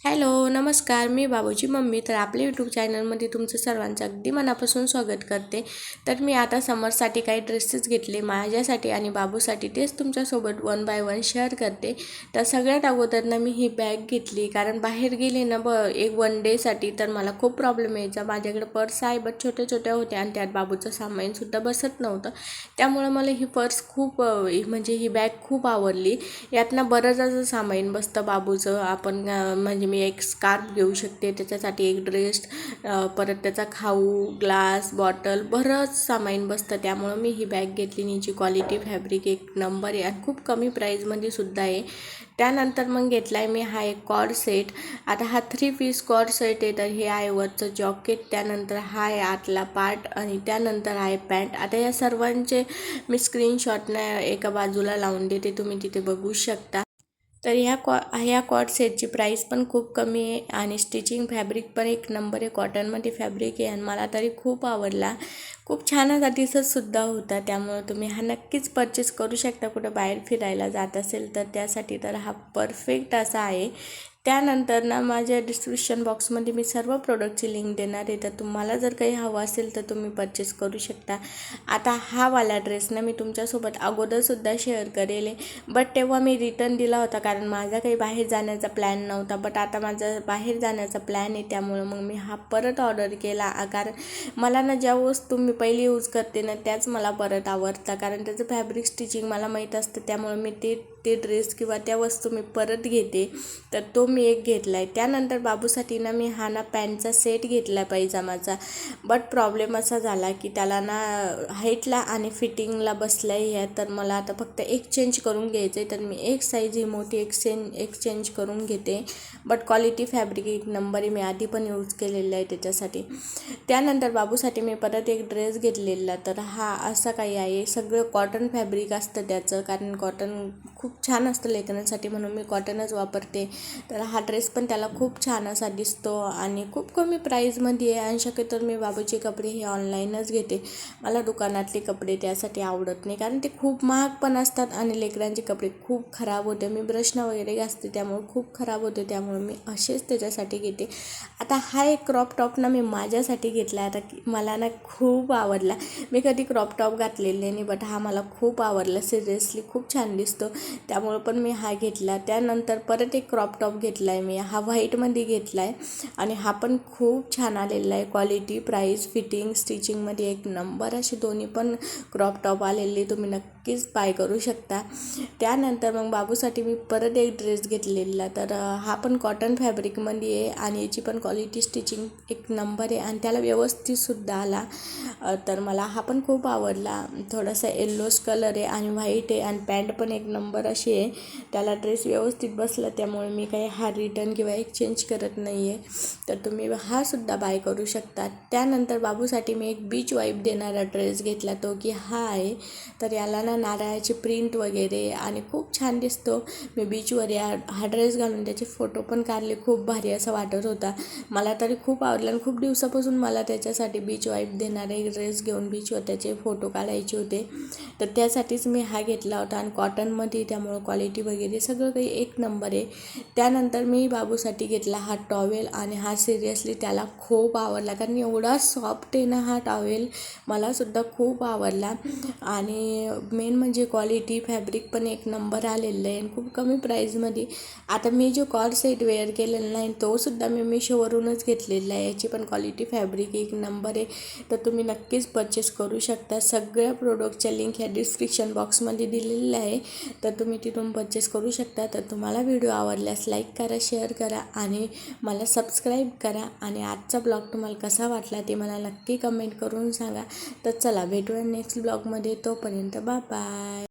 Hello नमस्कार, मी बाबूची mummy. तर आपल्या यूट्यूब चॅनलमध्ये तुमचं सर्वांचं अगदी मनापासून स्वागत करते. तर मी आता समरसाठी काही ड्रेसेस घेतले माझ्यासाठी आणि बाबूसाठी, तेच तुमच्यासोबत वन बाय वन शेअर करते. तर सगळ्यात अगोदर ना मी ही बॅग घेतली, कारण बाहेर गेले ना एक वन डेसाठी तर मला खूप प्रॉब्लेम यायचा. माझ्याकडे पर्स आहे बट छोट्या छोट्या होत्या आणि त्यात बाबूचं सामानसुद्धा बसत नव्हतं. त्यामुळं मला ही पर्स खूप म्हणजे ही बॅग खूप आवडली. यातनं बरंच असं सामान बसतं बाबूचं. आपण म्हणजे मी एक स्कार्फ घेऊ शकते, त्याच्यासाठी एक ड्रेस, परत त्याचा खाऊ, ग्लास, बॉटल, बरंच सामान बसतं. त्यामुळं मी ही बॅग घेतली. हिची क्वालिटी, फॅब्रिक एक नंबर आहे आणि खूप कमी प्राईजमध्ये सुद्धा आहे. त्यानंतर मग घेतला आहे मी हा एक कॉर्ड सेट. आता हा 3 पीस कॉर्ड सेट आहे. तर हे आहे वरचं जॉकेट, त्यानंतर हा आहे आतला पार्ट आणि त्यानंतर आहे पॅन्ट. आता या सर्वांचे मी स्क्रीनशॉटने एका बाजूला लावून देते, तुम्ही तिथे बघू शकता. तर ह्या कॉर्ड सेटची प्राईस पण खूप कमी आहे आणि स्टिचिंग फॅब्रिक पण एक नंबर आहे. कॉटनमध्ये फॅब्रिक आहे आणि मला तरी खूप आवडला. खूप छान असा दिसतसुद्धा होता. त्यामुळे तुम्ही हा नक्कीच परचेस करू शकता. कुठं बाहेर फिरायला जात असेल तर त्यासाठी तर हा परफेक्ट असा आहे. त्यानंतर ना माझ्या डिस्क्रिप्शन बॉक्समध्ये मी सर्व प्रोडक्टची लिंक देणार आहे. तर तुम्हाला जर काही हवं असेल तर तुम्ही परचेस करू शकता. आता हा वाला ड्रेस ना मी तुमच्यासोबत अगोदरसुद्धा शेअर करेल, बट तेव्हा मी रिटर्न दिला होता कारण माझा काही बाहेर जाण्याचा प्लॅन नव्हता. बट आता माझा बाहेर जाण्याचा प्लॅन आहे, त्यामुळं मग मी हा परत ऑर्डर केला. कारण मला ना ज्या वस्तू मी पहिली यूज करते ना त्याच मला परत आवडतात, कारण त्याचं फॅब्रिक स्टिचिंग मला माहीत असतं. त्यामुळे मी ते ड्रेस किंवा त्या वस्तू मी परत घेते. तर तो मी एक घेतला आहे. त्यानंतर बाबूसाठी ना मी हा ना पॅन्टचा सेट घेतला पायजामाचा. बट प्रॉब्लेम असा झाला की त्याला ना हाईटला आणि फिटिंगला बसला आहे ह्या. तर मला आता फक्त एक चेंज करून घ्यायचं आहे. तर मी एक साईज ही मोठी एक्सचेंज करून घेते. बट क्वालिटी फॅब्रिक एक नंबर आहे. मी आधी पण यूज केलेलं आहे त्याच्यासाठी. त्यानंतर बाबूसाठी मी परत एक ड्रेस घेतलेला. तर हा असा काही आहे, सगळं कॉटन फॅब्रिक असतं त्याचं, कारण कॉटन खूप छान असतं लेकरांसाठी म्हणून मी कॉटनच वापरते. तर हा ड्रेस पण त्याला खूप छान असा दिसतो आणि खूप कमी प्राईजमध्ये आहे. आणि शक्यतो मी बाबूचे कपडे हे ऑनलाईनच घेते. मला दुकानातले कपडे त्यासाठी आवडत नाही, कारण ते खूप महाग पण असतात आणि लेकरांचे कपडे खूप खराब होते. मी ब्रशनं वगैरे घासते त्यामुळे खूप खराब होते, त्यामुळे मी असेच त्याच्यासाठी घेते. आता हा एक क्रॉप टॉप ना मी माझ्यासाठी घेतला. आता मला ना खूप आवडला. मी कधी क्रॉप टॉप घातलेले नाही, बट हा मला खूप आवडला. सिरियसली खूप छान दिसतो, त्यामुळे पण मी हा घेतला. त्यानंतर परत एक क्रॉप टॉप घेतला आहे मी. हा व्हाईटमध्ये घेतला आहे आणि हा पण खूप छान आलेला आहे. क्वालिटी, प्राईस, फिटिंग, स्टिचिंगमध्ये एक नंबर असे दोन्ही पण क्रॉप टॉप आलेले तुम्ही नक्कीच बाय करू शकता. त्यानंतर मग बाबूसाठी मी परत एक ड्रेस घेतलेला. तर हा पण कॉटन फॅब्रिकमध्ये आहे आणि याची पण क्वालिटी, स्टिचिंग एक नंबर आहे आणि त्याला व्यवस्थितसुद्धा आला. तर मला हा पण खूप आवडला. थोडासा येल्लोच कलर आहे आणि व्हाईट आहे आणि पॅन्ट पण एक नंबर अशी आहे. त्याला ड्रेस व्यवस्थित बसला, त्यामुळे मी काही हा रिटर्न किंवा एक्सचेंज करत नाही आहे. तर तुम्ही हा सुद्धा बाय करू शकता. त्यानंतर बाबूसाठी मी एक बीच वाईब देणारा ड्रेस घेतला, तो की हा आहे. तर याला ना नारळाची प्रिंट वगैरे आणि खूप छान दिसतो. मी बीचवर हा ड्रेस घालून त्याचे फोटो पण काढले. खूप भारी असं वाटत होता. मला तरी खूप आवडलं आणि खूप दिवसापासून मला त्याच्यासाठी बीच वाईब देणारे एक ड्रेस घेऊन बीचवर त्याचे फोटो काढायचे होते. तर त्यासाठीच मी हा घेतला होता आणि कॉटनमध्ये, त्यामुळं क्वालिटी वगैरे सगळं काही एक नंबर आहे. त्यानंतर मी बाबूसाठी घेतला हा टॉवेल आणि हा सिरियसली त्याला खूप आवडला, कारण एवढा सॉफ्ट आहे ना हा टॉवेल. मलासुद्धा खूप आवडला आणि मेन म्हणजे क्वालिटी, फॅब्रिक पण एक नंबर आलेलं आहे आणि खूप कमी प्राईजमध्ये. आता मी जो कॉर्ड सेट वेअर केलेला नाही तोसुद्धा मी मिशोवरूनच घेतलेला आहे. याची पण क्वालिटी, फॅब्रिक एक नंबर आहे. तर तुम्ही नक्कीच परचेस करू शकता. सगळ्या प्रोडक्टच्या लिंक ह्या डिस्क्रिप्शन बॉक्समध्ये दिलेल्या आहे, तर तुम्ही तिथून परचेस करू शकता. तर तुम्हाला व्हिडिओ आवडल्यास लाईक करा, शेअर करा आणि मला सबस्क्राईब करा. आणि आजचा ब्लॉग तुम्हाला कसा वाटला ते मला नक्की कमेंट करून सांगा. तर चला भेटूया नेक्स्ट ब्लॉगमध्ये. तोपर्यंत बाय बाय.